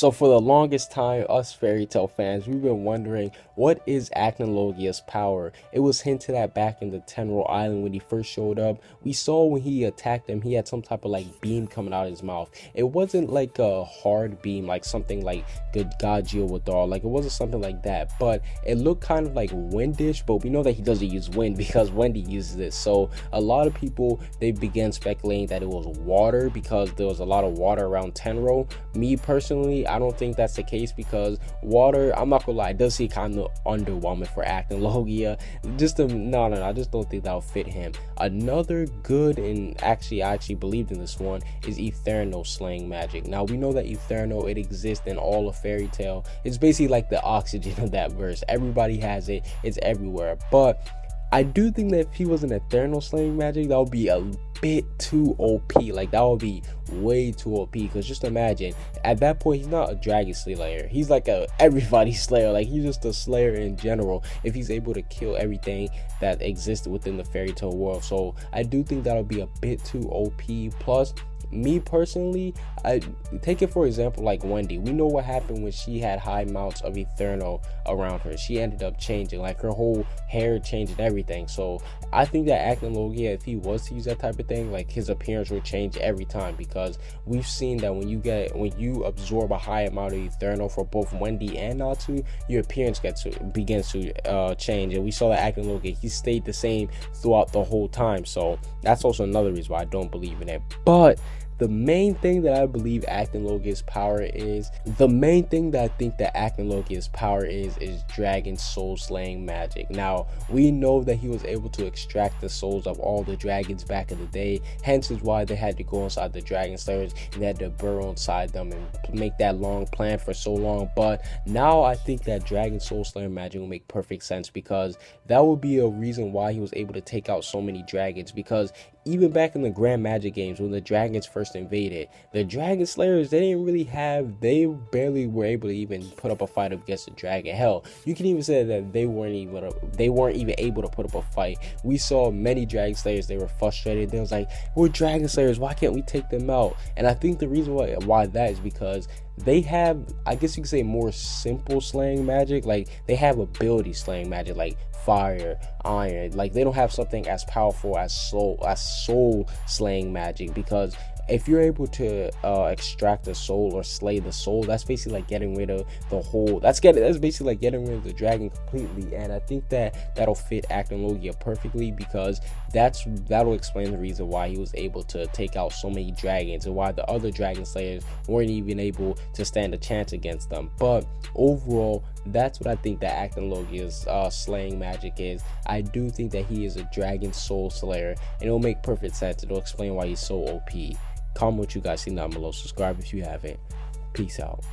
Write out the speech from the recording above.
So for the longest time, us fairy tale fans, we've been wondering, what is Acnologia's power? It was hinted at back in the Tenro Island when he first showed up. We saw when he attacked him, he had some type of like beam coming out of his mouth. It wasn't like a hard beam, like something like good Gajio withdrawal. Like it wasn't something like that, but it looked kind of like windish. But we know that he doesn't use wind because Wendy uses it. So a lot of people, they began speculating that it was water because there was a lot of water around Tenro. Me personally, I don't think that's the case because water, I'm not gonna lie, it does seem kind of underwhelming for Acnologia. No, I just don't think that'll fit him. Another good, and I actually believed in this one, is Eternal slaying magic. Now we know that Eternal, it exists in all of fairy tale. It's basically like the oxygen of that verse. Everybody has it, it's everywhere. But I do think that if he was an Eternal slaying magic, that would be a bit too OP. Like that would be way too OP, because just imagine at that point he's not a dragon slayer, he's like a everybody slayer. Like he's just a slayer in general if he's able to kill everything that exists within the fairy tale world. So I do think that'll be a bit too OP. Plus, me personally, I take it for example like Wendy. We know what happened when she had high amounts of Eternal around her. She ended up changing, like her whole hair changed and everything. So I think that Acnologia, if he was to use that type of thing, like his appearance will change every time, because we've seen that when you absorb a high amount of Eternal for both Wendy and Natsu, your appearance begins to change. And we saw that Acnologia, he stayed the same throughout the whole time. So that's also another reason why I don't believe in it. But the main thing that I believe Acnologia's power is, is dragon soul slaying magic. Now we know that he was able to extract the souls of all the dragons back in the day, hence is why they had to go inside the dragon slayers and they had to burrow inside them and make that long plan for so long. But now I think that dragon soul slaying magic will make perfect sense, because that would be a reason why he was able to take out so many dragons. Because even back in the Grand Magic games, when the dragons first invaded, the dragon slayers, they barely were able to even put up a fight against the dragon. Hell, you can even say that they weren't even able to put up a fight. We saw many dragon slayers, they were frustrated. They was like, we're dragon slayers, why can't we take them out? And I think the reason why that is because they have, I guess you could say, more simple slaying magic. Like they have ability slaying magic like fire, iron. Like they don't have something as powerful as soul slaying magic, because if you're able to extract a soul or slay the soul, that's basically like getting rid of the whole, that's basically like getting rid of the dragon completely. And I think that that'll fit Acnologia perfectly, because that'll explain the reason why he was able to take out so many dragons and why the other dragon slayers weren't even able to stand a chance against them. But overall, that's what I think that Acnologia's slaying magic is. I do think that he is a dragon soul slayer, and it'll make perfect sense. It'll explain why he's so OP. Comment what you guys think down below. Subscribe if you haven't. Peace out.